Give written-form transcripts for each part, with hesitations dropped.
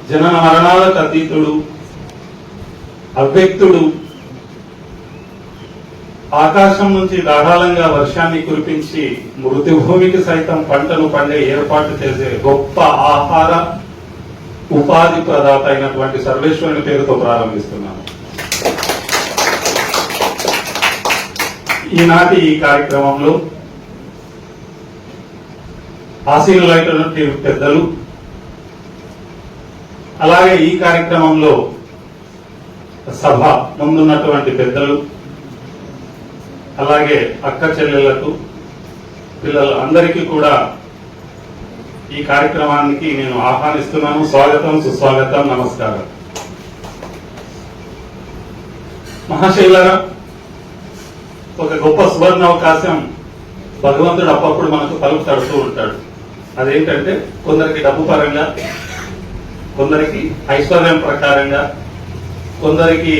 జనన మరణాలకు అతీతుడు, అవ్యక్తుడు, ఆకాశం నుంచి ధారాళంగా వర్షాన్ని కురిపించి మృతిభూమికి సైతం పంటను పండే ఏర్పాటు చేసే గొప్ప ఆహార ఉపాధి ప్రదాత అయినటువంటి సర్వేశ్వరుని పేరుతో ప్రారంభిస్తున్నాను. ఈనాటి ఈ కార్యక్రమంలో ఆశీనులైనటువంటి పెద్దలు, అలాగే ఈ కార్యక్రమంలో సభ ముందున్నటువంటి పెద్దలు, అలాగే అక్క చెల్లెళ్లకు, పిల్లలు అందరికీ కూడా ఈ కార్యక్రమానికి నేను ఆహ్వానిస్తున్నాను. స్వాగతం, సుస్వాగతం, నమస్కారం. మహాశైలారా, ఒక గొప్ప సువర్ణ అవకాశం భగవంతుడు అప్పుడప్పుడు మనకు తలుపు తడుతూ ఉంటాడు. అదేంటంటే కొందరికి డబ్బు పరంగా, కొందరికి ఐశ్వర్యం ప్రకారంగా, కొందరికి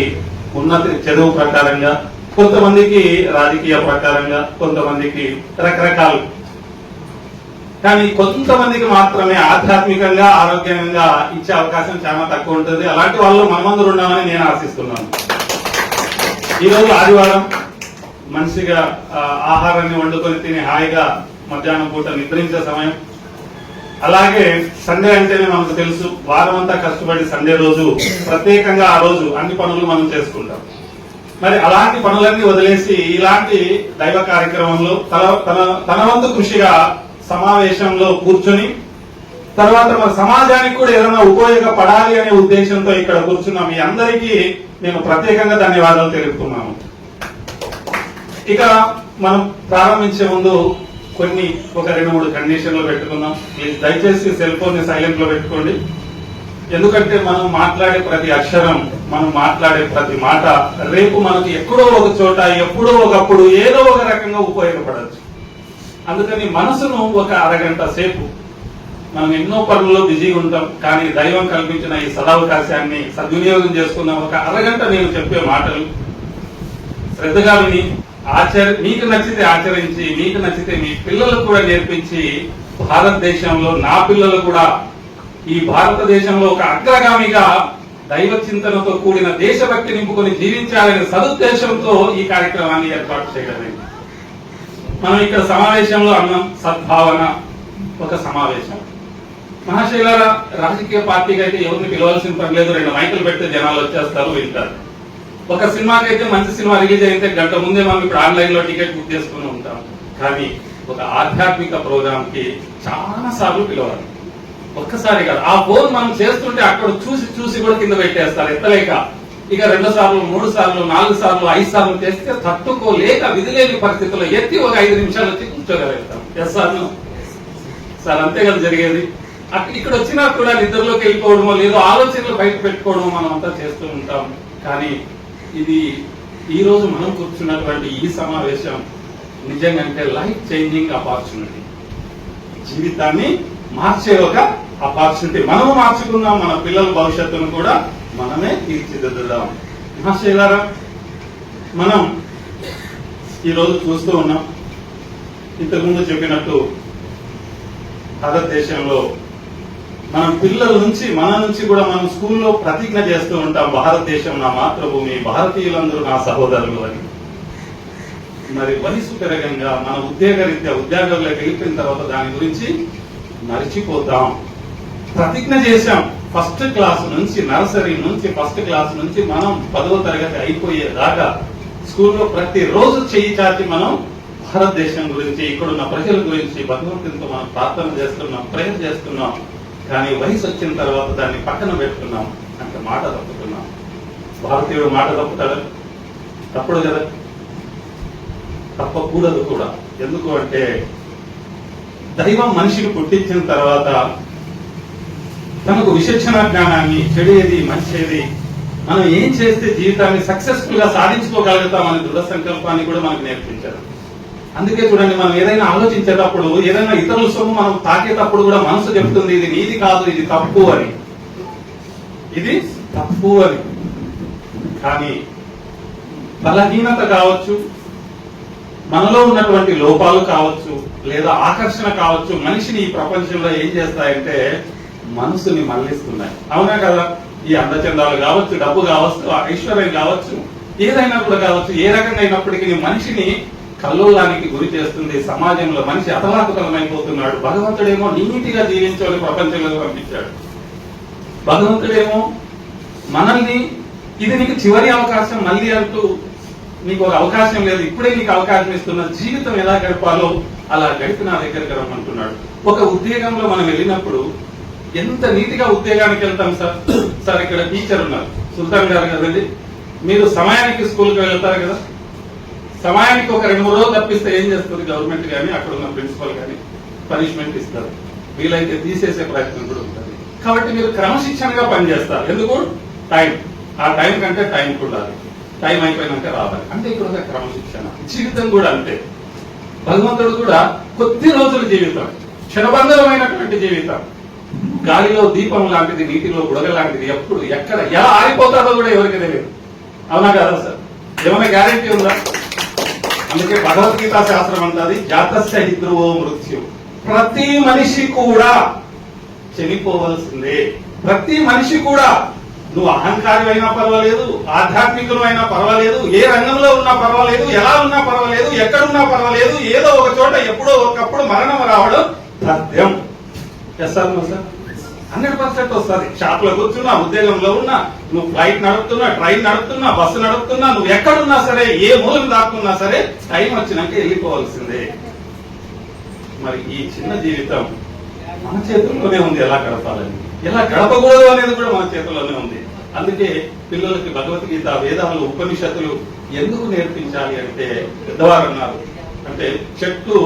ఉన్నతి చదువు ప్రకారంగా, కొంతమందికి రాజకీయ ప్రకారంగా, కొంతమందికి రకరకాలు. కానీ కొంతమందికి మాత్రమే ఆధ్యాత్మికంగా, ఆరోగ్యంగా ఇచ్చే అవకాశం చాలా తక్కువ ఉంటుంది. అలాంటి వాళ్ళు మనమందరూ ఉన్నామని నేను ఆశిస్తున్నాను. ఈరోజు ఆదివారం, మంచిగా ఆహారాన్ని వండుకొని తిని హాయిగా మధ్యాహ్నం పూట నిద్రించే సమయం. అలాగే సండే అంటేనే మనకు తెలుసు, వారం అంతా కష్టపడి సండే రోజు ప్రత్యేకంగా ఆ రోజు అన్ని పనులు మనం చేసుకుంటాం. మరి అలాంటి పనులన్నీ వదిలేసి ఇలాంటి దైవ కార్యక్రమంలో తన వంతు కృషిగా సమావేశంలో కూర్చొని తర్వాత మన సమాజానికి కూడా ఏదైనా ఉపయోగపడాలి అనే ఉద్దేశంతో ఇక్కడ కూర్చున్నాం. మీ అందరికీ నేను ప్రత్యేకంగా ధన్యవాదాలు తెలుపుతున్నాను. ఇక మనం ప్రారంభించే ముందు ఒక 2-3 కండిషన్లు పెట్టుకుందాం. ప్లీజ్ దయచేసి సెల్ ఫోన్ ని సైలెంట్ లో పెట్టుకోండి. ఎందుకంటే మనం మాట్లాడే ప్రతి అక్షరం, మనం మాట్లాడే ప్రతి మాట రేపు మనకి ఎక్కడో ఒక చోట, ఎప్పుడో ఒకప్పుడు ఏదో ఒక రకంగా ఉపయోగపడచ్చు. అందుకని మనసును ఒక అరగంట సేపు, మనం ఎన్నో పనుల్లో బిజీగా ఉంటాం, కానీ దైవం కల్పించిన ఈ సదావకాశాన్ని సద్వినియోగం చేసుకున్నాం. ఒక అరగంట నేను చెప్పే మాటలు శ్రద్ధగా విని మీకు నచ్చితే ఆచరించి, మీకు నచ్చితే మీ పిల్లలకు కూడా నేర్పించి, భారతదేశంలో నా పిల్లలు కూడా ఈ భారతదేశంలో ఒక అగ్రగామిగా దైవ చింతనతో కూడిన దేశభక్తి నింపుకొని జీవించాలనే సదుద్దేశంతో ఈ కార్యక్రమాన్ని ఏర్పాటు చేయడమే. మనం ఇక్కడ సమావేశంలో అన్నాం, సద్భావన ఒక సమావేశం. మహాశైలాల రాజకీయ పార్టీకి అయితే ఎవరిని పిలవాల్సిన పని లేదు. 2 మైకులు పెడితే జనాలు వచ్చేస్తారు, వింటారు. ఒక సినిమాకి అయితే మంచి సినిమా రిలీజ్ అయితే గంట ముందే మనం ఇప్పుడు ఆన్లైన్ లో టికెట్ బుక్ చేసుకుని ఉంటాం. కానీ ఒక ఆధ్యాత్మిక ప్రోగ్రామ్ కి చాలా సార్లు పిలవాలి. ఒక్కసారి కాదు, ఆ ఫోన్ మనం చేస్తుంటే అక్కడ చూసి కూడా కింద పెట్టేస్తారు, ఎత్తలేక. ఇక 2 సార్లు, 3 సార్లు, 4 సార్లు, 5 సార్లు చేస్తే తట్టుకోలేక విధిలేని పరిస్థితుల్లో ఎత్తి ఒక 5 నిమిషాలు వచ్చి కూర్చోగలుగుతాం. సార్ అంతే కదా జరిగేది. ఇక్కడ వచ్చినా కూడా నిద్రలోకి వెళ్ళిపోవడమో, లేదో ఆలోచనలు బయట పెట్టుకోవడమో మనం అంతా చేస్తూ ఉంటాం. కానీ ఇది ఈ రోజు మనం కూర్చున్నటువంటి ఈ సమావేశం నిజంగా అంటే లైఫ్ చేంజింగ్ ఆపర్చునిటీ, జీవితాన్ని మార్చే ఒక ఆపర్చునిటీ. మనము మార్చుకుందాం, మన పిల్లల భవిష్యత్తును కూడా మనమే తీర్చిదిద్దుదాం. మహాశైలారా, మనం ఈరోజు చూస్తూ ఉన్నాం, ఇంతకుముందు చెప్పినట్టు భారతదేశంలో మనం పిల్లల నుంచి, మన నుంచి కూడా మనం స్కూల్లో ప్రతిజ్ఞ చేస్తూ ఉంటాం, భారతదేశం నా మాతృభూమి, భారతీయులందరూ నా సహోదరులు అని. మరి వయసు పెరగంగా మన ఉద్యోగాల్లోకి వెళ్ళిన తర్వాత దాని గురించి మరిచిపోతాం. ప్రతిజ్ఞ చేశాం, ఫస్ట్ క్లాస్ నుంచి, నర్సరీ నుంచి, ఫస్ట్ క్లాస్ నుంచి మనం 10వ తరగతి అయిపోయేదాకా స్కూల్లో ప్రతిరోజు చేయి చాచి మనం భారతదేశం గురించి, ఇక్కడున్న ప్రజల గురించి భగవంతునితో మనం ప్రార్థన చేస్తున్నాం, ప్రేయర్ చేస్తున్నాం. కానీ వయసు వచ్చిన తర్వాత దాన్ని పక్కన పెట్టుకున్నాం, అంటే మాట తప్పుతున్నాం. భారతీయుడు మాట తప్పుతాడు, తప్పుడు కదా, తప్పకూడదు కూడా. ఎందుకు అంటే దైవం మనిషిని పుట్టించిన తర్వాత తనకు విచక్షణ జ్ఞానాన్ని, చెడేది మంచిది, మనం ఏం చేస్తే జీవితాన్ని సక్సెస్ఫుల్ గా సాధించుకోగలుగుతామనే దృఢ సంకల్పాన్ని కూడా మనకు నేర్పించారు. అందుకే చూడండి, మనం ఏదైనా ఆలోచించేటప్పుడు, ఏదైనా ఇతరుల సొమ్ము మనం తాకేటప్పుడు కూడా మనసు చెప్తుంది ఇది నీది కాదు, ఇది తప్పు అని, ఇది తప్పు అని. కానీ బలహీనత కావచ్చు, మనలో ఉన్నటువంటి లోపాలు కావచ్చు, లేదా ఆకర్షణ కావచ్చు, మనిషిని ఈ ప్రపంచంలో ఏం చేస్తాయంటే మనసుని మళ్లిస్తున్నాయి. అవునా కదా? ఈ అందచందాలు కావచ్చు, డబ్బు కావచ్చు, ఐశ్వర్యం కావచ్చు, ఏదైనా కూడా కావచ్చు, ఏ రకంగా అయినప్పటికీ మనిషిని కల్లోలానికి గురి చేస్తుంది. సమాజంలో మనిషి అతలాకుతలమైపోతున్నాడు. భగవంతుడేమో నీతిగా జీవించాలని ప్రపంచంలో పంపించాడు. భగవంతుడేమో మనల్ని ఇది నీకు చివరి అవకాశం మళ్ళీ అంటూ నీకు ఒక అవకాశం లేదు, ఇప్పుడే నీకు అవకాశం ఇస్తున్న జీవితం ఎలా గడపాలో అలా గడిపి నా దగ్గరికి రమ్మంటున్నాడు. ఒక ఉద్యోగంలో మనం వెళ్ళినప్పుడు ఎంత నీతిగా ఉద్యోగానికి వెళ్తాం సార్. సార్ ఇక్కడ టీచర్ ఉన్నారు, సుల్తాన్ గారు కదండి, మీరు సమయానికి స్కూల్కి వెళ్తారు కదా, సమయానికి ఒక 2-3 రోజులు తప్పిస్తే ఏం చేస్తుంది గవర్నమెంట్ కానీ అక్కడ ఉన్న ప్రిన్సిపల్ కానీ? పనిష్మెంట్ ఇస్తారు, వీలైతే తీసేసే ప్రయత్నం కూడా ఉంటుంది. కాబట్టి మీరు క్రమశిక్షణగా పనిచేస్తారు. ఎందుకు? టైం, ఆ టైం కంటే టైం ఉండాలి, టైం అయిపోయినాక రావాలి. అంటే ఇక్కడ ఒక క్రమశిక్షణ. జీవితం కూడా అంతే. భగవంతుడు కూడా కొద్ది రోజుల జీవితం, క్షణబంధమైనటువంటి జీవితం, గాలిలో దీపం లాంటిది, నీటిలో బుడగ లాంటిది. ఎప్పుడు ఎక్కడ ఎలా ఆరిపోతారో కూడా ఎవరికి తెలియదు. అవునా కదా సార్? ఏమైనా గ్యారెంటీ ఉందా? అందుకే భగవద్గీత శాస్త్రం అంటది జాతస్య హి ధ్రువో మృత్యు. ప్రతి మనిషి కూడా చనిపోవలసిందే. ప్రతి మనిషి కూడా, నువ్వు అహంకారం అయినా పర్వాలేదు, ఆధ్యాత్మికులు అయినా పర్వాలేదు, ఏ రంగంలో ఉన్నా పర్వాలేదు, ఎలా ఉన్నా పర్వాలేదు, ఎక్కడున్నా పర్వాలేదు, ఏదో ఒక చోట ఎప్పుడో ఒకప్పుడు మరణం రావడం సత్యం. సార్ 100% వస్తుంది. షాప్ లో కూర్చున్నా, ఉద్యోగంలో ఉన్నా, నువ్వు ఫ్లైట్ నడుపుతున్నా, ట్రైన్ నడుపుతున్నా, బస్సు నడుపుతున్నా, నువ్వు ఎక్కడున్నా సరే, ఏ మూలం దాక్కున్నా సరే, టైం వచ్చినాక వెళ్ళిపోవాల్సిందే. మరి ఈ చిన్న జీవితం మన చేతుల్లోనే ఉంది. ఎలా గడపాలని, ఎలా గడపకూడదు అనేది కూడా మన చేతుల్లోనే ఉంది. అందుకే పిల్లలకి భగవద్గీత, వేదాలు, ఉపనిషత్తులు ఎందుకు నేర్పించాలి అంటే, పెద్దవారు అన్నారు, అంటే చెట్టు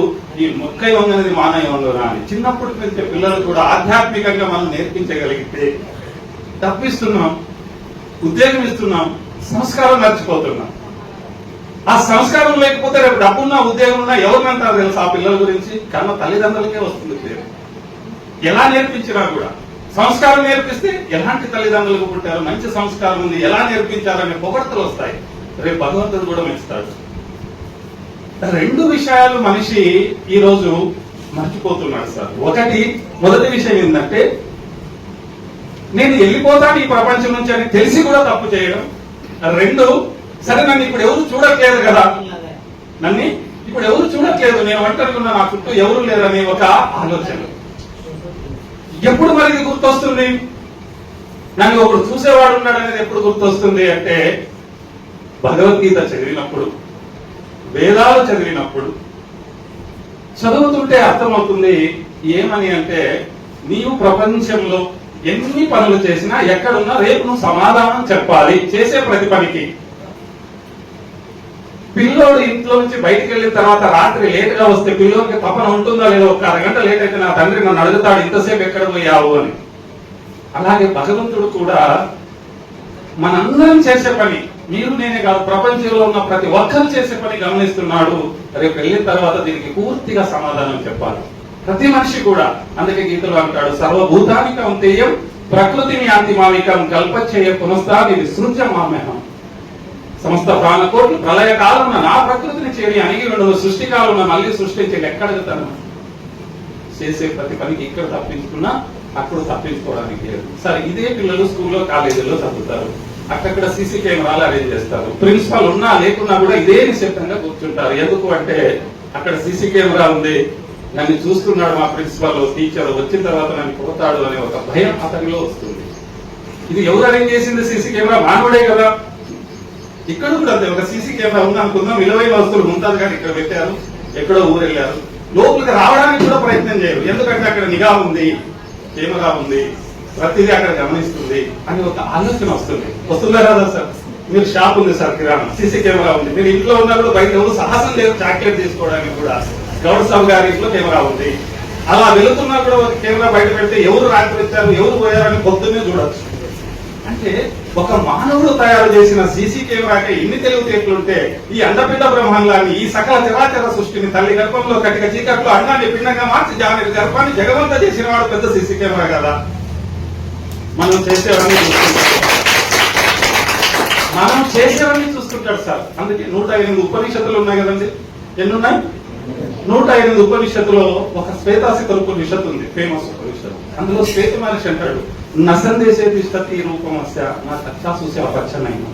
ఈ మొక్కై వంగనేది మానవ వంగనా అని. చిన్నప్పటి నుంచి పిల్లలు కూడా ఆధ్యాత్మికంగా మనం నేర్పించగలిగితే తప్పిస్తున్నాం, ఉద్యోగం ఇస్తున్నాం, సంస్కారం మర్చిపోతున్నాం. ఆ సంస్కారం లేకపోతే రేపు డబ్బున్నా ఉద్యోగం ఉన్నా ఎవరినంటారు తెలుసు ఆ పిల్లల గురించి? కన్న తల్లిదండ్రులకే వస్తుంది పేరు. ఎలా నేర్పించినా కూడా సంస్కారం నేర్పిస్తే ఎలాంటి తల్లిదండ్రులకు పుట్టారు, మంచి సంస్కారం ఉంది, ఎలా నేర్పించారనే పొగడ్తలు వస్తాయి. రేపు భగవంతుడు కూడా మెచ్చుతాడు. 2 విషయాలు మనిషి ఈ రోజు మర్చిపోతున్నాడు సార్. మొదటి విషయం ఏంటంటే, నేను వెళ్ళిపోతాను ఈ ప్రపంచం నుంచి అని తెలిసి కూడా తప్పు చేయడం. 2, సరే నన్ను ఇప్పుడు ఎవరు చూడట్లేదు కదా, నన్ను ఇప్పుడు ఎవరు చూడట్లేదు, నేను ఒంటరిగా నా చుట్టూ ఎవరు లేరనే ఒక ఆలోచన. ఎప్పుడు మరి ఇది గుర్తొస్తుంది? నన్ను ఒకడు చూసేవాడు ఉన్నాడు అనేది ఎప్పుడు గుర్తొస్తుంది అంటే, భగవద్గీత చదివినప్పుడు, వేదాలు చదివినప్పుడు, చదువుతుంటే అర్థమవుతుంది. ఏమని అంటే, నీవు ప్రపంచంలో ఎన్ని పనులు చేసినా, ఎక్కడున్నా రేపు నువ్వు సమాధానం చెప్పాలి చేసే ప్రతి పనికి. పిల్లోడు ఇంట్లో నుంచి బయటికి వెళ్ళిన తర్వాత రాత్రి లేట్ గా వస్తే పిల్లోడికి తపన ఉంటుందా లేదో, ఒక అరగంట లేట్ అయితే నా తండ్రి నన్ను అడుగుతాడు, ఇంతసేపు ఎక్కడ పోయావు అని. అలాగే భగవంతుడు కూడా మనందరం చేసే పని, మీరు నేనే కాదు, ప్రపంచంలో ఉన్న ప్రతి ఒక్కరు చేసే పని గమనిస్తున్నాడు. రేపు వెళ్ళిన తర్వాత దీనికి పూర్తిగా సమాధానం చెప్పాలి ప్రతి మనిషి కూడా. అందుకే గీతలో అంటాడు, సర్వభూతానిక అంతేయం ప్రకృతిని యాంతిమావికం కల్పచేయ పునస్తాది విసృజ మామ్యహం. సమస్త ప్రాణకోట్లు ప్రళయ కాలమున నా ప్రకృతిని చేరి అణిగి ఉండదు, సృష్టి కాలంలో మళ్ళీ సృష్టించి ఎక్కడగతాను. చేసే ప్రతి పనికి ఇక్కడ తప్పించుకున్నా అక్కడ తప్పించుకోవడానికి లేదు. సరే, ఇదే పిల్లలు స్కూల్లో కాలేజీలో చదువుతారు, అక్కడ సీసీ కెమెరాలు అరేంజ్ చేస్తారు. ప్రిన్సిపాల్ ఉన్నా లేకున్నా కూడా ఇదే నిశ్శబ్దంగా కూర్చుంటారు. ఎందుకు అంటే, అక్కడ సీసీ కెమెరా ఉంది, నన్ను చూస్తున్నాడు మా ప్రిన్సిపాల్, టీచర్ వచ్చిన తర్వాత నన్ను కొడతాడు అనే ఒక భయం అతనిలో వస్తుంది. ఇది ఎవరు అరేంజ్ చేసింది? సీసీ కెమెరా మానవుడే కదా. ఇక్కడ కూడా ఒక సీసీ కెమెరా ఉంది అనుకుందాం, విలువైన వస్తువులు ఉంటుంది కానీ ఇక్కడ పెట్టారు, ఎక్కడో ఊరు వెళ్ళారు, లోపలికి రావడానికి కూడా ప్రయత్నం చేయరు. ఎందుకంటే అక్కడ నిఘా ఉంది, కెమెరా ఉంది, ప్రతిదీ అక్కడ గమనిస్తుంది అని ఒక ఆలోచన వస్తుంది. వస్తుందా రాదా సార్? మీరు షాప్ ఉంది సార్, కిరాణా, సీసీ కెమెరా ఉంది, మీరు ఇంట్లో ఉన్నా కూడా బయట ఎవరు సాహసం లేదు చాక్లెట్ తీసుకోవడానికి కూడా. గౌడ్ సాబ్ గారి ఇంట్లో కెమెరా ఉంది, అలా వెళుతున్నా కూడా ఒక కెమెరా బయట పెడితే ఎవరు రాత్రి వచ్చారు, ఎవరు పోయారని పొద్దున్నే చూడొచ్చు. అంటే ఒక మానవుడు తయారు చేసిన సీసీ కెమెరాకి ఇన్ని తెలివితేటలుంటే, ఈ అండపిండ బ్రహ్మాండాన్ని, ఈ సకల చరాచర సృష్టిని తల్లి గర్భంలో కటిక చీకట్లో అండాన్ని పిండంగా మార్చి జాని గర్భాన్ని జగవంతా చేసిన వాడు పెద్ద సీసీ కెమెరా కదా. మనం చేసేవన్నీ చూస్తుంటాడు సార్. అందుకే 108 ఉపనిషత్తులు ఉన్నాయి కదండి. ఎన్నున్నాయి? 108 ఉపనిషత్తులో ఒక శ్వేతాశిఖర ఉపనిషత్తు ఉంది, ఫేమస్ ఉపనిషత్తు. అందులో శ్వేత మహర్షి అంటాడు, నసందేశే తిష్టతి రూపమస్య నా చక్షాసూసి అపచ్చనైన.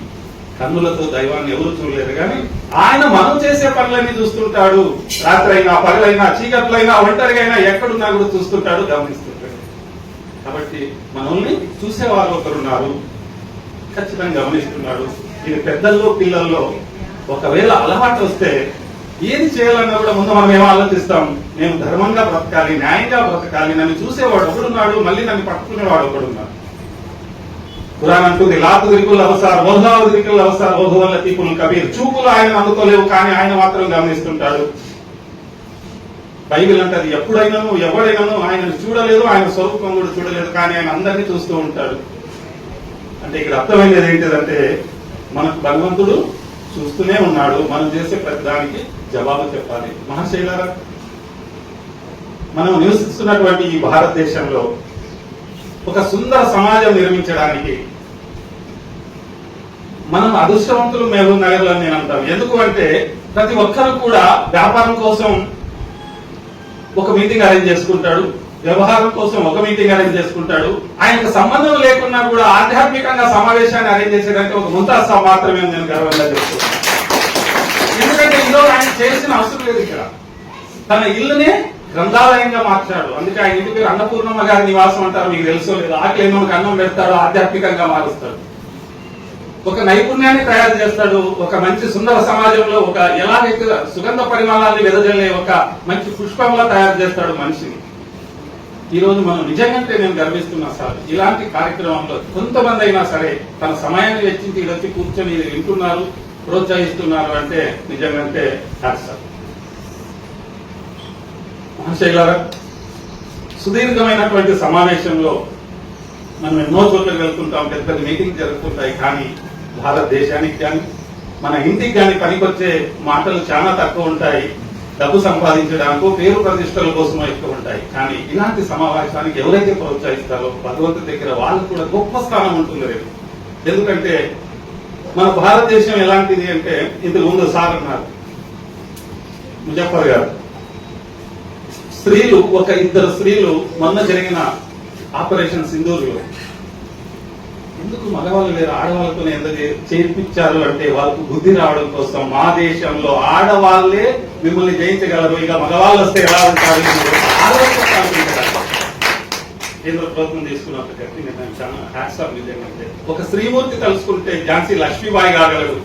కన్నులతో దైవాన్ని ఎవరు చూడలేరు కానీ ఆయన మనం చేసే పనులన్నీ చూస్తుంటాడు. రాత్రి అయినా పగలైనా చీకట్లైనా ఒంటరిగైనా ఎక్కడున్నా కూడా చూస్తుంటాడు, గమనిస్తుంటాడు. కాబట్టి మనల్ని చూసేవారు ఒకరున్నారు, ఖచ్చితంగా గమనిస్తున్నాడు. ఇది పెద్దల్లో పిల్లల్లో ఒకవేళ అలవాటు వస్తే ఏది చేయాలన్నా కూడా ముందు మనం ఏమో ఆలోచిస్తాం, నేను ధర్మంగా బ్రతకాలి, న్యాయంగా బ్రతకాలి, నన్ను చూసేవాడు ఒకడున్నాడు, మళ్ళీ నన్ను పట్టుకునేవాడు ఒకడున్నాడు. ఖురాన్ అంటుంది, లాతు దిక్కులు అవసరం ఓహో దిక్కులు అవసరం ఓహో వల్ల తీపులు కబీర్. చూపులు ఆయన అందుకోలేవు కానీ ఆయన మాత్రం గమనిస్తుంటాడు. బైబిల్ అంటది, ఎప్పుడైనాను ఎవడైనాను ఆయనను చూడలేదు, ఆయన స్వరూపం కూడా చూడలేదు, కానీ ఆయన అందరినీ చూస్తూ ఉంటాడు. అంటే ఇక్కడ అర్థమైనది ఏంటిదంటే మనకు భగవంతుడు చూస్తూనే ఉన్నాడు, మనం చేసే ప్రతి దానికి జవాబు చెప్పాలి. మహాశైలారా, మనం నివసిస్తున్నటువంటి ఈ భారతదేశంలో ఒక సుందర సమాజం నిర్మించడానికి మనం అదృష్టవంతులు మహబూబ్ నగర్ అని నేను అంటాను. ఎందుకు అంటే ప్రతి ఒక్కరు కూడా వ్యాపారం కోసం ఒక మీటింగ్ అరేంజ్ చేసుకుంటాడు, వ్యవహారం కోసం ఒక మీటింగ్ అరేంజ్ చేసుకుంటాడు. ఆయనకు సంబంధం లేకున్నా కూడా ఆధ్యాత్మికంగా సమావేశాన్ని అరేంజ్ చేసేదంటే ఒక ముంతాజ్ సాబ్ మాత్రమే నేను గర్వంగా చెప్తున్నాను. ఎందుకంటే ఇందులో ఆయన చేసిన అవసరం లేదు. ఇక్కడ తన ఇల్లునే గ్రంథాలయంగా మార్చాడు. అందుకే ఆయన ఇంటి పేరు అన్నపూర్ణమ్మ గారి నివాసం అంటారు. మీకు తెలుసో లేదు. ఆకలి మనకు అన్నం పెడతాడు, ఆధ్యాత్మికంగా మారుస్తాడు. ఒక నైపుణ్యాన్ని తయారు చేస్తాడు. ఒక మంచి సుందర సమాజంలో ఒక ఎలాగైతే సుగంధ పరిమాణాన్ని వెదజల్లే ఒక మంచి పుష్పంలా తయారు చేస్తాడు మనిషిని. ఈ రోజు మనం నిజంగానే నేను గర్విస్తున్నా సార్, ఇలాంటి కార్యక్రమంలో కొంతమంది అయినా సరే తన సమయాన్ని వెచ్చించి వచ్చి కూర్చొని వింటున్నారు, ప్రోత్సహిస్తున్నారు అంటే నిజంగానే సార్. మహాశైలారా, సుదీర్ఘమైనటువంటి సమావేశంలో మనం ఎన్నో చోట్లకి వెళ్తుంటాం, పెద్ద పెద్ద మీటింగ్ జరుగుతుంటాయి. కానీ భారతదేశానికి కానీ మన ఇంటికి కానీ పనికొచ్చే మాటలు చాలా తక్కువ ఉంటాయి. డబ్బు సంపాదించడానికో పేరు ప్రతిష్టల కోసమో ఎక్కువ ఉంటాయి. కానీ ఇలాంటి సమావేశానికి ఎవరైతే ప్రోత్సహిస్తారో భగవంతుడి దగ్గర వాళ్ళకు కూడా గొప్ప స్థానం ఉంటుంది రేపు. ఎందుకంటే మన భారతదేశం ఎలాంటిది అంటే, ఇంతకు ముందు సార్ అన్నారు ముజఫర్ గారు, స్త్రీలు ఒక ఇద్దరు స్త్రీలు మొన్న జరిగిన ఆపరేషన్ సింధూర్లో ఎందుకు మగవాళ్ళు లేరు ఆడవాళ్ళతో ఎందుకు చేర్పించారు అంటే వాళ్ళకు బుద్ధి రావడం కోసం. మా దేశంలో ఆడవాళ్లే మిమ్మల్ని జయించగలరు, ఇక మగవాళ్ళు వస్తే ఎలా ఉంటారు కేంద్ర ప్రభుత్వం తీసుకున్న ఒక గట్టి నిర్ణయం. చాలా హ్యాట్స్ ఆఫ్. నిజంగా ఒక స్త్రీమూర్తి తలుచుకుంటే ఝాన్సీ లక్ష్మీబాయి కాగలరు,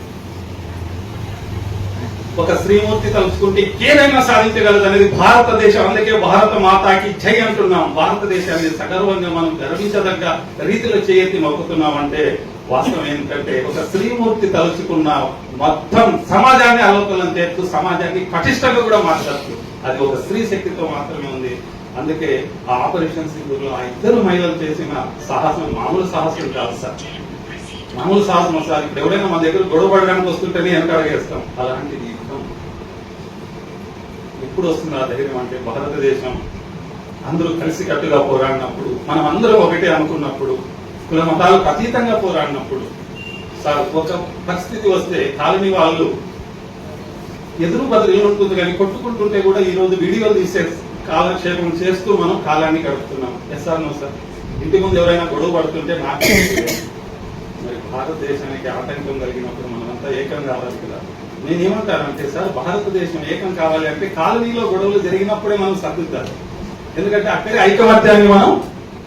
ఒక స్త్రీమూర్తి తలుచుకుంటే ఏదైనా సాధించగలదు అనేది భారతదేశం. అందుకే భారత మాతాకి జై అంటున్నాం. భారతదేశాన్ని సగర్వంగా మనం గర్వించదగ్గ రీతిలో చేయెత్తి మొక్కుతున్నాం. అంటే వాస్తవం ఏంటంటే ఒక స్త్రీమూర్తి తలుచుకున్న మొత్తం సమాజాన్ని అలోకలం చేస్తూ సమాజాన్ని పటిష్టంగా కూడా మార్చచ్చు. అది ఒక స్త్రీ శక్తితో మాత్రమే ఉంది. అందుకే ఆ ఆపరేషన్ సింధూర్లో ఆ ఇద్దరు మహిళలు చేసిన సాహసం మామూలు సాహసం కాదు సార్, మామూలు సాహసం సార్. ఇప్పుడు ఎవరైనా మన దగ్గర గొడవ పడడానికి వస్తుంటేనే వెనకడగేస్తాం. అలాంటిది ఎప్పుడు వస్తుంది ఆ ధైర్యం అంటే భారతదేశం అందరూ కలిసి కట్టుగా పోరాడినప్పుడు, మనం అందరూ ఒకటే అనుకున్నప్పుడు, కుల మతాలకు అతీతంగా పోరాడినప్పుడు సార్ ఒక పరిస్థితి వస్తే కాలనీ వాళ్ళు ఎదురు బదులు ఉంటుంది కానీ కొట్టుకుంటుంటే కూడా ఈ రోజు వీడియోలు తీసే కాలక్షేపం చేస్తూ మనం కాలాన్ని గడుపుతున్నాం. SR no sir. ఇంటి ముందు ఎవరైనా గొడవ పడుతుంటే నాకు మరి భారతదేశానికి ఆటంకం కలిగినప్పుడు మనమంతా ఏకం కావాలి కదా. నేనేమంటానంటే సార్, భారతదేశం ఏకం కావాలి అంటే కాలనీలో గొడవలు జరిగినప్పుడే మనం సర్దుతారు. ఎందుకంటే అక్కడే ఐకమత్యాన్ని మనం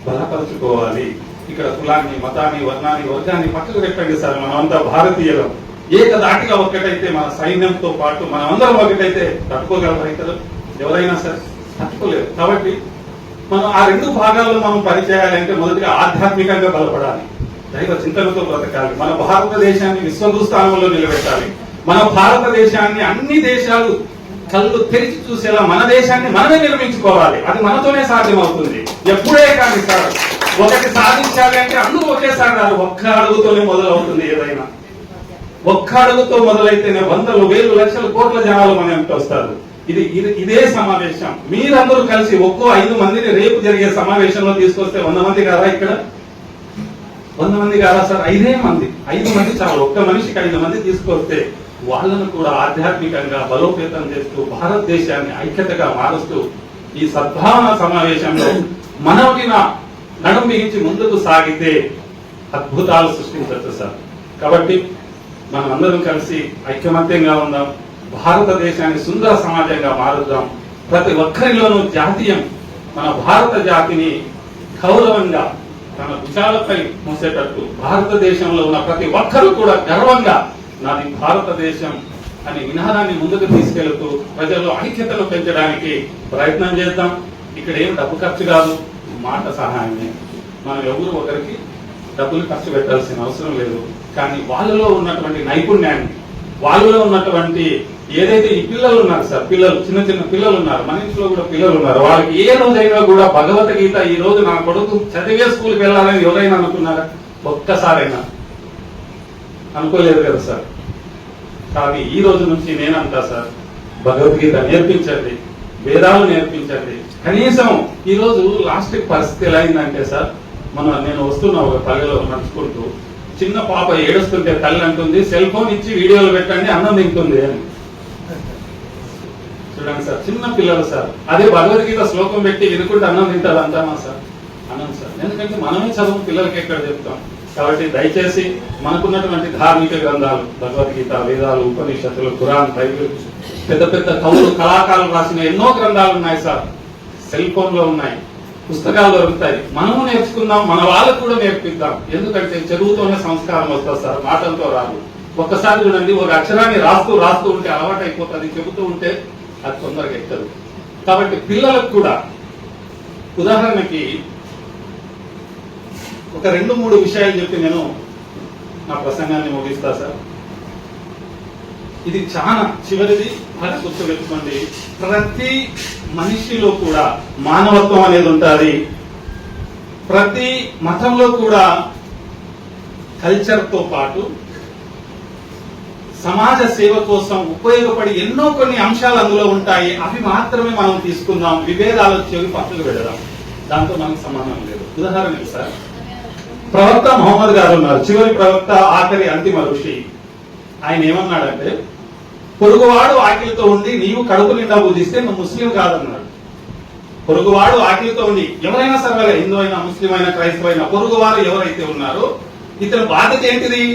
బలపరుచుకోవాలి. ఇక్కడ కులాన్ని మతాన్ని వర్ణాన్ని వర్గాన్ని పక్కకు పెట్టండి సార్. మనమంతా భారతీయులం. ఏకదాటిగా ఒక్కటైతే మన సైన్యంతో పాటు మనం అందరం ఒకటైతే తట్టుకోగలరు ఇతరులు ఎవరైనా సరే తట్టుకోలేరు. కాబట్టి మనం ఆ రెండు భాగాల్లో మనం పనిచేయాలంటే మొదటిగా ఆధ్యాత్మికంగా బలపడాలి, దైవ చింతనతో బ్రతకాలి, మన భారతదేశాన్ని విశ్వగురు స్థానంలో నిలబెట్టాలి. మన భారతదేశాన్ని అన్ని దేశాలు కళ్ళు తెరిచి చూసేలా మన దేశాన్ని మనమే నిర్మించుకోవాలి. అది మనతోనే సాధ్యమవుతుంది. ఎప్పుడే కానీ సార్ ఒకటి సాధించాలి అంటే అందరూ ఒకేసారి రాదు, ఒక్క అడుగుతోనే మొదలవుతుంది. ఏదైనా ఒక్క అడుగుతో మొదలైతేనే వందలు వేలు లక్షల కోట్ల జనాలు మన వెంట వస్తారు. ఇదే సమావేశం మీరందరూ కలిసి ఒక్కో 5 మందిని రేపు జరిగే సమావేశంలో తీసుకొస్తే 100 మంది కాదా? ఇక్కడ 100 మంది కాదా సార్? 5 మంది చాలు. ఒక్క మనిషికి 5 మంది తీసుకొస్తే వాళ్ళను కూడా ఆధ్యాత్మికంగా బలోపేతం చేస్తూ భారతదేశాన్ని ఐక్యతగా మారుస్తూ ఈ సద్భావన సమావేశంలో మనవిన నడుం బిగించి ముందుకు సాగితే అద్భుతాలు సృష్టించవచ్చు సార్. కాబట్టి మనం అందరం కలిసి ఐక్యమత్యంగా ఉందాం, భారతదేశాన్ని సుందర సమాజంగా మారుద్దాం. ప్రతి ఒక్కరిలోనూ జాతీయం, మన భారత జాతిని గౌరవంగా తన భుజాలపై మోసేటట్టు భారతదేశంలో ఉన్న ప్రతి ఒక్కరూ కూడా గర్వంగా నాది భారతదేశం అనే నినాదాన్ని ముందుకు తీసుకెళ్తూ ప్రజల్లో ఐక్యతను పెంచడానికి ప్రయత్నం చేద్దాం. ఇక్కడ ఏం డబ్బు ఖర్చు కాదు, మాట సహాయమే. మనం ఎవరు ఒకరికి డబ్బులు ఖర్చు పెట్టాల్సిన అవసరం లేదు. కానీ వాళ్ళలో ఉన్నటువంటి నైపుణ్యాన్ని, వాళ్ళలో ఉన్నటువంటి ఏదైతే ఈ పిల్లలు ఉన్నారు సార్, పిల్లలు చిన్న చిన్న పిల్లలు ఉన్నారు, మన ఇంట్లో కూడా పిల్లలు ఉన్నారు, వాళ్ళకి ఏ రోజైనా కూడా భగవద్గీత ఈ రోజు నా కొడుకు చదివే స్కూల్కి వెళ్ళాలని ఎవరైనా అనుకున్నారా? ఒక్కసారైనా అనుకోలేదు కదా సార్. కానీ ఈ రోజు నుంచి నేనంటా సార్, భగవద్గీత నేర్పించండి, వేదాలు నేర్పించండి. కనీసం ఈ రోజు లాస్ట్ పరిస్థితి ఎలా అయిందంటే సార్, నేను వస్తున్నా ఒక పల్లెలో నడుచుకుంటూ, చిన్న పాప ఏడుస్తుంటే తల్లి అంటుంది సెల్ ఫోన్ ఇచ్చి వీడియోలు పెట్టండి అన్నం తింటుంది అని. చూడండి సార్, చిన్న పిల్లలు సార్, అదే భగవద్గీత శ్లోకం పెట్టి వినుకుంటే అన్నం తింటారు అంటామా సార్? అన్నం సార్. ఎందుకంటే మనమే చదువు పిల్లలకి ఎక్కడ చెప్తాం. కాబట్టి దయచేసి మనకున్నటువంటి ధార్మిక గ్రంథాలు, భగవద్గీత, వేదాలు, ఉపనిషత్తులు, ఖురాన్, బైబిల్, పెద్ద పెద్ద కవులు, కళాకారులు రాసిన ఎన్నో గ్రంథాలు ఉన్నాయి సార్. సెల్ ఫోన్ లో ఉన్నాయి, పుస్తకాలు దొరుకుతాయి. మనము నేర్చుకుందాం, మన వాళ్ళకు కూడా నేర్పిద్దాం. ఎందుకంటే చదువుతోనే సంస్కారం వస్తుంది సార్, మాటలతో రాదు. ఒక్కసారి చూడండి, ఒక అక్షరాన్ని రాస్తూ ఉంటే అలవాటు అయిపోతుంది, చెబుతూ ఉంటే అది తొందరగా ఎక్కదు. కాబట్టి పిల్లలకు కూడా ఉదాహరణకి ఒక 2-3 విషయాలు చెప్పి నేను నా ప్రసంగాన్ని ముగిస్తా సార్. ఇది చాలా చివరిది, బాగా గుర్తుపెట్టుకోండి. ప్రతి మనిషిలో కూడా మానవత్వం అనేది ఉంటుంది. ప్రతి మతంలో కూడా కల్చర్ తో పాటు సమాజ సేవ కోసం ఉపయోగపడి ఎన్నో కొన్ని అంశాలు అందులో ఉంటాయి. అవి మాత్రమే మనం తీసుకుందాం, విభేదాలు చెవి పక్కకు పెడదాం, దాంతో మనకు సంబంధం లేదు. ఉదాహరణకి సార్, ప్రవక్త మొహమ్మద్ గారు ఉన్నారు, చివరి ప్రవక్త, ఆఖరి అంతిమ ఋషి. ఆయన ఏమన్నాడంటే, పొరుగువాడు ఆకలితో ఉండి నీవు కడుపు నిండా పూజిస్తే నువ్వు ముస్లిం కాదన్నాడు. పొరుగువాడు ఆకలితో ఉండి, ఎవరైనా సరే, హిందూ అయినా, ముస్లిం అయినా, క్రైస్తవైనా, పొరుగువారు ఎవరైతే ఉన్నారో ఇతని బాధ్యత ఏంటిది?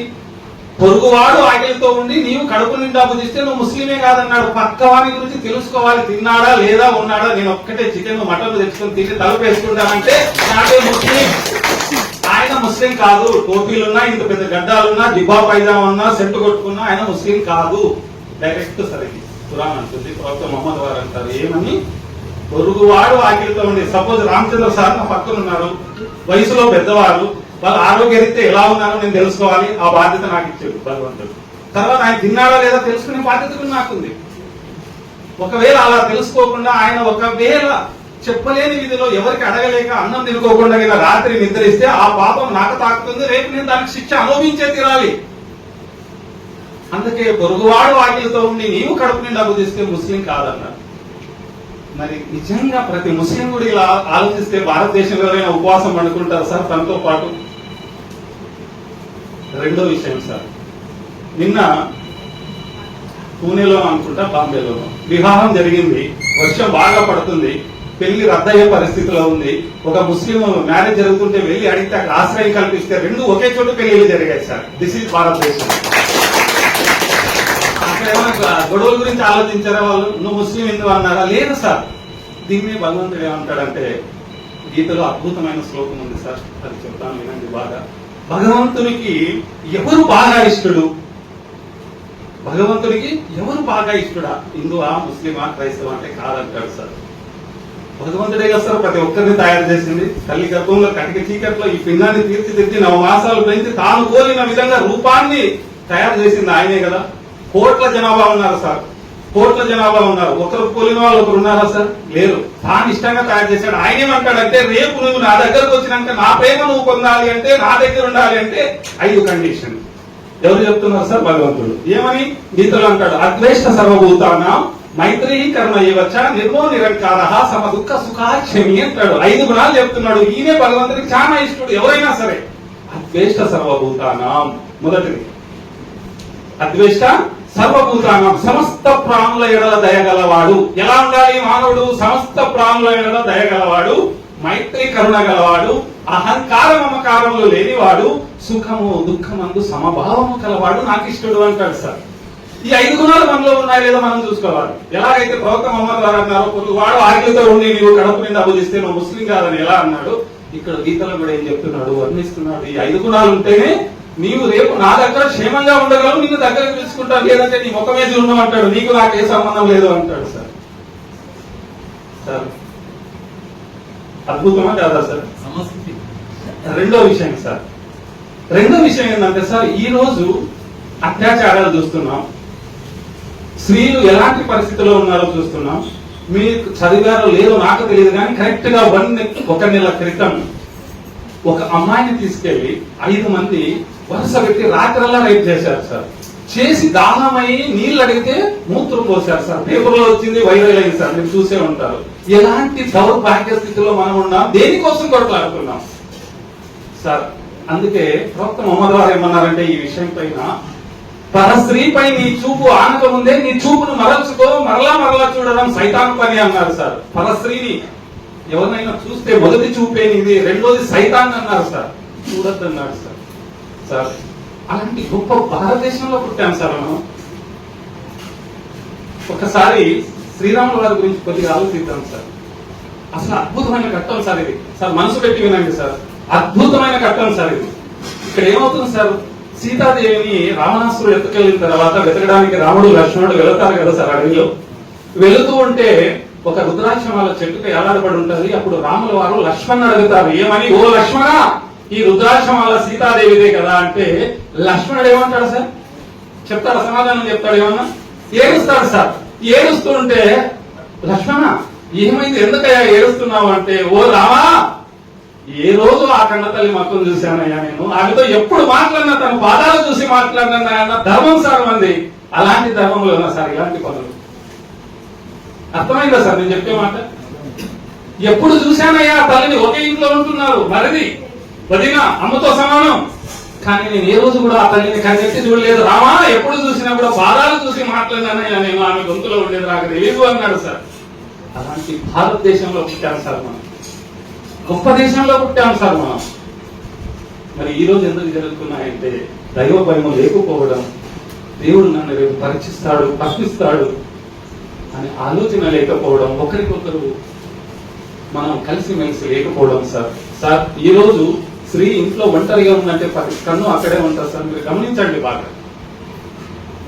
పొరుగువాడు ఆకలితో ఉండి నీవు కడుపు నిండా పూజిస్తే నువ్వు ముస్లిమే కాదన్నాడు. పక్కవాని గురించి తెలుసుకోవాలి, తిన్నాడా లేదా ఉన్నాడా. నేను ఒక్కటే చికెన్ మటన్ తెచ్చుకొని తిని తలపేసుకుంటానంటే నాకే ముస్లిం. ఆయన ముస్లిం కాదు. టోపీలున్నా, ఇంత పెద్ద గడ్డాలున్నా, జిబ్బా పైజామా ఉన్నా, సెంటు కొట్టుకున్నా ఆయన ముస్లిం కాదు. డైరెక్ట్ సరికి ఖురాన్ అంటుంది, ప్రవక్త మొహమ్మద్ వారు అంటారు ఏమని? పొరుగువాడు ఆకలితో ఉండి, సపోజ్ రామచంద్ర సార్ నా పక్కన ఉన్నారు, వయసులో పెద్దవారు, వాళ్ళ ఆరోగ్యరీత్యా ఎలా ఉన్నారో నేను తెలుసుకోవాలి, ఆ బాధ్యత నాకు ఇచ్చాడు భగవంతుడు. తర్వాత ఆయన తిన్నాడా లేదా తెలుసుకునే బాధ్యత కూడా నాకుంది. ఒకవేళ అలా తెలుసుకోకుండా ఆయన ఒకవేళ చెప్పలేని విధిలో ఎవరికి అడగలేక అన్నం తినుకోకుండా ఇలా రాత్రి నిద్రిస్తే ఆ పాపం నాకు తాకుతుంది, రేపు నేను దానికి శిక్ష అనుభవించే తీరాలి. అందుకే పొరుగువాడు ఆకలితో ఉండి నీవు కడుపు నిండా భుజిస్తే ముస్లిం కాదన్నారు. మరి నిజంగా ప్రతి ముస్లిం కూడా ఇలా ఆలోచిస్తే భారతదేశంలో ఎవరైనా ఉపవాసం పండుకుంటారు సార్ తనతో పాటు? రెండో విషయం సార్, నిన్న పూణేలో అనుకుంటా, బాంబేలోనో వివాహం జరిగింది, వర్షం బాగా పడుతుంది, పెళ్లి రద్దయ్యే పరిస్థితిలో ఉంది. ఒక ముస్లిం మ్యారేజ్ జరుగుతుంటే వెళ్లి అడిగితే అక్కడ ఆశ్రయం కల్పిస్తే 2 ఒకే చోట పెళ్లిళ్ళు జరిగాయి సార్. దిస్ ఈజ్ భారతదేశం. అక్కడ ఏమైనా గొడవల గురించి ఆలోచించారా వాళ్ళు? నువ్వు ముస్లిం ఎందుకు అన్నారా? లేదు సార్. దీన్ని భగవంతుడు ఏమంటాడంటే, గీతలో అద్భుతమైన శ్లోకం ఉంది సార్, అది చెప్తాను వినండి బాగా. భగవంతునికి ఎవరు బాగా ఇష్టడు? భగవంతుడికి ఎవరు బాగా ఇష్టడా? హిందువా, ముస్లిమా, క్రైస్తవా అంటే కాదంటాడు సార్. భగవంతుడే కదా సార్ ప్రతి ఒక్కరిని తయారు చేసింది. తల్లి గర్భంలో కటిక చీకట్లో ఈ పిండాన్ని తీర్చిదిద్ది 9 మాసాలు పెంచి తాను కోరిన విధంగా రూపాన్ని తయారు చేసింది ఆయనే కదా. కోట్ల జనాభా ఉన్నారు సార్, కోట్ల జనాభా ఉన్నారు. ఒకరు పోలిన వాళ్ళు ఒకరు ఉన్నారా సార్? లేరు. తాను ఇష్టంగా తయారు చేశాడు. ఆయన ఏమంటాడంటే, రేపు నువ్వు నా దగ్గరకు వచ్చినాక నా ప్రేమ నువ్వు పొందాలి అంటే, నా దగ్గర ఉండాలి అంటే 5 కండిషన్. ఎవరు చెప్తున్నారు సార్? భగవంతుడు. ఏమని గీతలు అంటాడు, అద్వేష్ట సర్వభూతానాం మైత్రీ కర్మ ఇవ్వచ్చ నిర్మో నిరంకార సమ దుఃఖ సుఖాక్షమి అంటాడు. 5 గుణాలు చెప్తున్నాడు. ఈయనే భగవంతుడికి చాలా ఇష్టడు. ఎవరైనా సరే అద్వేష్ట సర్వభూతానాం, మొదటిది అద్వేష్ట సర్వభూతానం సమస్త ప్రాణుల ఎడల దయగలవాడు. ఎలా ఉండాలి మానవుడు? సమస్త ప్రాణుల ఎడల దయగలవాడు, మైత్రి కరుణ గలవాడు, అహంకార మమకారములు లేనివాడు, సుఖము దుఃఖమందు సమభావము కలవాడు, నాకు ఇష్టడు అంటాడు సార్. ఈ 5 గుణాలు మనలో ఉన్నాయి లేదా మనం చూసుకోవాలి. ఎలాగైతే ప్రవక్త మొహమ్మద్ గారు అన్నారో, వాడు ఆకలితో ఉండి నీవు కడుపు మీద అభిజిస్తే నువ్వు ముస్లిం కాదని ఎలా అన్నాడు, ఇక్కడ గీతలో కూడా ఏం చెప్తున్నాడు, వర్ణిస్తున్నాడు. ఈ 5 గుణాలు ఉంటేనే నీవు రేపు నా దగ్గర క్షేమంగా ఉండగలవు, నిన్ను దగ్గరకు పిలుచుకుంటాను, లేదంటే నీ ముఖమే చూడమంటాడు, నీకు నాకు ఏ సంబంధం లేదు అంటాడు సార్. సార్ అద్భుతమా కాదా సార్? రెండో విషయం సార్, రెండో విషయం ఏంటంటే సార్, ఈ రోజు అత్యాచారాలు చూస్తున్నాం, స్త్రీలు ఎలాంటి పరిస్థితిలో ఉన్నారో చూస్తున్నాం. మీకు చదివారో లేదో నాకు తెలియదు కానీ కరెక్ట్ గా 1 నెల క్రితం ఒక అమ్మాయిని తీసుకెళ్లి 5 మంది వరుస పెట్టి రాత్రల్లా రేప్ చేశారు సార్. చేసి దాహమై నీళ్లు అడిగితే మూత్రం పోశారు సార్. పేపర్లో వచ్చింది, వైరల్ అయింది సార్, మీరు చూసే ఉంటారు. ఎలాంటి దౌర్భాగ్య స్థితిలో మనం ఉన్నాం, దేనికోసం కొట్లాడుతున్నాం సార్. అందుకే ప్రవక్త మొహమ్మద్ వారు ఏమన్నారంటే ఈ విషయం పైన, పరస్త్రీపై నీ చూపు ఆనక ముందే నీ చూపును మరల్చుకో, మరలా మరలా చూడడం సైతాన్ పని అన్నారు సార్. పరస్త్రీని ఎవరినైనా చూస్తే మొదటి చూపే ఇది, రెండోది సైతాన్ అన్నారు సార్, చూడద్దు అన్నారు సార్. సార్ అలాంటి గొప్ప భారతదేశంలో పుట్టాం సార్ మనం. ఒకసారి శ్రీరాముల వారి గురించి కొద్దిగా ఆలోచిద్దాం సార్. అసలు అద్భుతమైన ఘట్టం సార్ ఇది. సార్ మనసు పెట్టి వినండి సార్, అద్భుతమైన ఘట్టం సార్ ఇది. ఇక్కడ ఏమవుతుంది సార్, సీతాదేవిని రావణాసురుడు ఎత్తుకెళ్ళిన తర్వాత వెతకడానికి రాముడు లక్ష్మణుడు వెళతారు కదా సార్ అడవిలో. వెళుతూ ఉంటే ఒక రుద్రాక్షమాల చెట్టుకు ఎలాడబడి ఉంటుంది. అప్పుడు రాముల వారు లక్ష్మణ్ అడుగుతారు, ఏమని, ఓ లక్ష్మణ ఈ రుద్రాక్షమాల సీతాదేవిదే కదా అంటే, లక్ష్మణుడు ఏమంటాడు సార్? చెప్తాడు, సమాధానం చెప్తాడు, ఏమన్నా ఏడుస్తాడు సార్. ఏడుస్తూ ఉంటే లక్ష్మణ ఏమైంది, ఎందుకయ్యా ఏడుస్తున్నావు అంటే, ఓ రామా ఏ రోజు ఆ కన్న తల్లి మొత్తం చూశానయ్యా, నేను ఆమెతో ఎప్పుడు మాట్లాడినా తన పాదాలు చూసి మాట్లాడినా ధర్మం సార్ మంది. అలాంటి ధర్మంలో ఉన్నా సార్ ఇలాంటి పనులు. అర్థమైందా సార్ నేను చెప్పే మాట? ఎప్పుడు చూశానయ్యా తల్లిని, ఒకే ఇంట్లో ఉంటున్నారు, మరిది వదిన అమ్మతో సమానం, కానీ నేను ఏ రోజు కూడా ఆ తల్లిని కన్నెత్తి చూడలేదు. రామా ఎప్పుడు చూసినా కూడా పాదాలు చూసి మాట్లాడినానయ్యా నేను, ఆమె గొంతులో ఉండేది నాకు తెలియదు అన్నాడు సార్. అలాంటి భారతదేశంలో పుట్టాను సార్ మనం, గొప్ప దేశంలో పుట్టాం సార్ మనం. మరి ఈ రోజు ఎందుకు జరుగుతున్నాయంటే దైవ భయం లేకపోవడం, దేవుడు నన్ను రేపు పరీక్షిస్తాడు ప్రశ్నిస్తాడు అనే ఆలోచన లేకపోవడం, ఒకరికొకరు మనం కలిసిమెలిసి లేకపోవడం సార్. సార్ ఈ రోజు స్త్రీ ఇంట్లో ఒంటరిగా ఉందంటే కన్ను అక్కడే ఉంటుంది సార్. మీరు గమనించండి బాగా.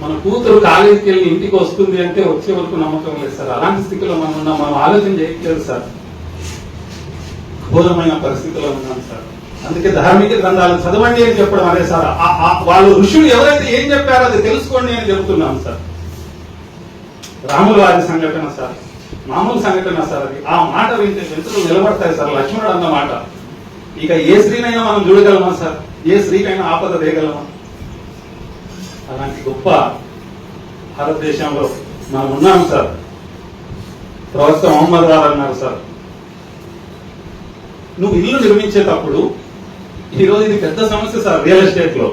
మన కూతురు కాలేజీకి వెళ్ళి ఇంటికి వస్తుంది అంటే వచ్చే వరకు నమ్మకం లేదు సార్. అలాంటి స్థితిలో మనం ఉన్నాం, మనం ఆలోచన చేయట్లేదు సార్. ఘోరమైన పరిస్థితిలో ఉన్నాం సార్. అందుకే ధార్మిక గ్రంథాలు చదవండి అని చెప్పడం అదే సార్. వాళ్ళు ఋషులు ఎవరైతే ఏం చెప్పారో అది తెలుసుకోండి అని చెబుతున్నాం సార్. రాముల వారి సంఘటన సార్, మామూలు సంఘటన సార్. అది ఆ మాట వింటే వెంటనే నిలబడతాయి సార్. లక్ష్మణుడు అన్న మాట ఇక ఏ స్త్రీనైనా మనం చూడగలమా సార్? ఏ స్త్రీకైనా ఆపద దేయగలమా? అలాంటి గొప్ప భారతదేశంలో మనం ఉన్నాం సార్. ప్రవక్త మొహమ్మద్ గారు అన్నారు సార్, నువ్వు ఇల్లు నిర్మించేటప్పుడు, ఈరోజు ఇది పెద్ద సమస్య సార్ రియల్ ఎస్టేట్ లో,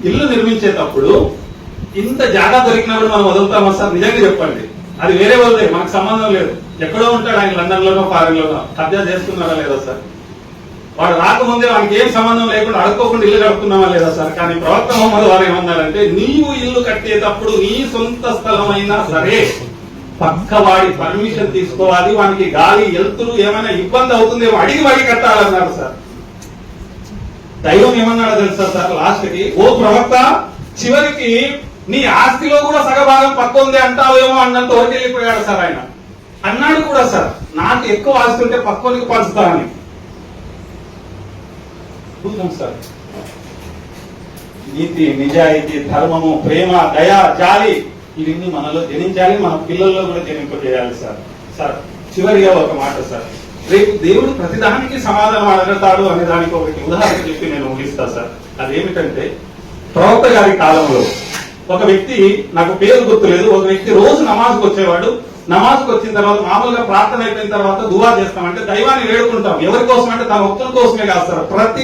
ఇల్లు నిర్మించేటప్పుడు ఇంత జాగా దొరికినప్పుడు మనం వదులుతామా సార్? నిజంగా చెప్పండి, అది వేరే వాళ్ళదే, మనకు సంబంధం లేదు. ఎక్కడో ఉంటాడు ఆయన, లండన్ లోనో ఫారెన్ లోనో, కబ్జా చేస్తున్నారా లేదా సార్? వాడు రాకముందే వానికి ఏం సంబంధం లేకుండా అడుక్కోకుండా ఇల్లు కడుతున్నావా లేదా సార్? కానీ ప్రవక్త మొహమ్మద్ వారు ఏమన్నారంటే, నీవు ఇల్లు కట్టేటప్పుడు నీ సొంత స్థలం అయినా సరే పక్క వాడి పర్మిషన్ తీసుకోవాలి. వానికి గాలి వెళ్తురు ఏమైనా ఇబ్బంది అవుతుందేమో అడిగి కట్టాలన్నారు సార్. దైవం ఏమన్నాడో తెలుసా సార్ లాస్ట్ కి, ఓ ప్రవక్త చివరికి నీ ఆస్తిలో కూడా సగభాగం పక్క ఉంది అంటావేమో అన్నంత వరకు వెళ్ళిపోయాడు సార్ ఆయన. అన్నాడు కూడా సార్, నాకు ఎక్కువ ఆస్తి ఉంటే పక్కోనికి పంచుతానని. సార్ నీతి, నిజాయితీ, ధర్మము, ప్రేమ, దయ, జాలి ఇవన్నీ మనలో జనించాలి, మన పిల్లల్లో కూడా జనింపజేయాలి సార్. సార్ చివరిగా ఒక మాట సార్, రేపు దేవుడు ప్రతిదానికి సమాధానం అడగతాడు అనే దానికి ఒకటి ఉదాహరణ చెప్పి నేను ముగిస్తా సార్. అదేమిటంటే, ప్రవక్త గారి కాలంలో ఒక వ్యక్తి, నాకు పేరు గుర్తులేదు, ఒక వ్యక్తి రోజు నమాజ్కి వచ్చేవాడు. నమాజ్కి వచ్చిన తర్వాత మామూలుగా ప్రార్థన అయిపోయిన తర్వాత దువా చేస్తామంటే దైవాన్ని వేడుకుంటాం. ఎవరి కోసం అంటే తన ఒక్కరి కోసమే కాదు సార్. ప్రతి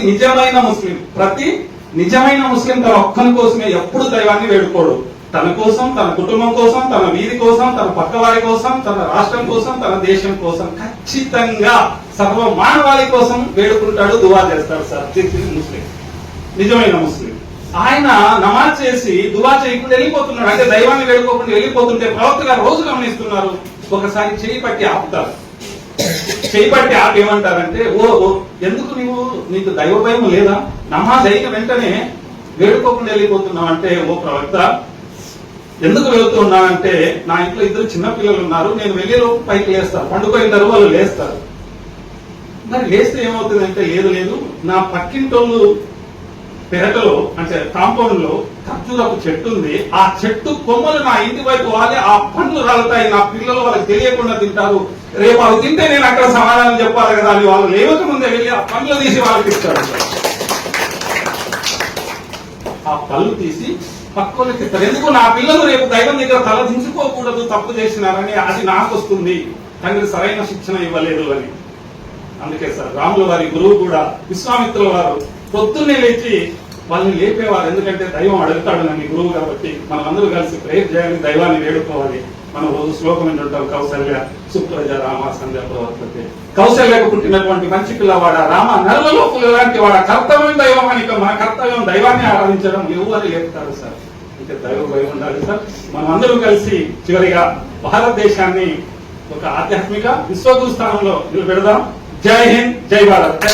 నిజమైన ముస్లిం తన ఒక్కరి కోసమే ఎప్పుడు దైవాన్ని వేడుకోడు. తన కోసం, తన కుటుంబం కోసం, తన వీధి కోసం, తన పక్కవారి కోసం, తన రాష్ట్రం కోసం, తన దేశం కోసం ఖచ్చితంగా సర్వ మానవాళి కోసం వేడుకుంటాడు, దువా చేస్తాడు సార్. ముస్లిం, నిజమైన ముస్లిం. ఆయన నమాజ్ చేసి దువా చేయకుండా వెళ్ళిపోతున్నాడు. అంటే దైవాన్ని వేడుకోకుండా వెళ్ళిపోతుంటే ప్రవక్త గారు రోజు గమనిస్తున్నారు. ఒకసారి చేయి పట్టి ఆపుతారు. చేయి పట్టి ఆపి ఏమంటారంటే, ఓ ఎందుకు నీకు దైవ భయం లేదా? నమాజ్ అయిన వెంటనే వేడుకోకుండా వెళ్ళిపోతున్నావు అంటే, ఓ ప్రవక్త ఎందుకు వెళ్తున్నానంటే నా ఇంట్లో 2 చిన్న పిల్లలు ఉన్నారు, నేను వెళ్ళేలోపు పైకి లేస్తాను, పండుకోయినారు, వాళ్ళు లేస్తారు. మరి లేస్తే ఏమవుతుందంటే, లేదు నా పక్కింటోళ్ళు పెరటలో అంటే కాంపౌండ్ లో ఖర్జూరపు చెట్టు ఉంది, ఆ చెట్టు కొమ్మలు నా ఇంటి వైపు వాలి ఆ పండ్లు రాలుతాయి, నా పిల్లలు వాళ్ళకి తెలియకుండా తింటారు, రేపు అవి తింటే నేను అక్కడ సమాధానం చెప్పాలి కదా అని వాళ్ళు లేవక ముందే వెళ్ళి ఆ పండ్లు తీసి వాళ్ళకి ఇస్తాడు. ఆ పళ్ళు తీసి పక్కలకి ఇస్తారు. ఎందుకు? నా పిల్లలు రేపు దైవం దగ్గర తల దించుకోకూడదు, తప్పు చేసినారని అది నాకు వస్తుంది, తండ్రి సరైన శిక్షణ ఇవ్వలేదు అని. అందుకే సార్ రాముల వారి గురువు కూడా విశ్వామిత్రుల వారు పొద్దున్నే లేచి వాళ్ళని లేపేవారు. ఎందుకంటే దైవం అడుగుతాడు నన్ను గురువు కాబట్టి మనం అందరూ కలిసి ప్రేర్ చేయాలి, దైవాన్ని వేడుకోవాలి. మనం రోజు శ్లోకం ఏంటంటాం, కౌసల్య సుప్రజ రామ సంధ్య ప్రవర్తతే. కౌసల్యకు పుట్టినటువంటి మంచి పిల్లవాడ రామ, నరులలో లాంటి వాడ, కర్తవ్యం దైవం అని. మన కర్తవ్యం దైవాన్ని ఆరాధించడం. ఎవరు లేపుతారు సార్? అంటే దైవ భయం ఉండాలి సార్. మనం అందరూ కలిసి చివరిగా భారతదేశాన్ని ఒక ఆధ్యాత్మిక విశ్వగురు స్థానంలో నిలబెడదాం. జై హింద్, జై భారత్.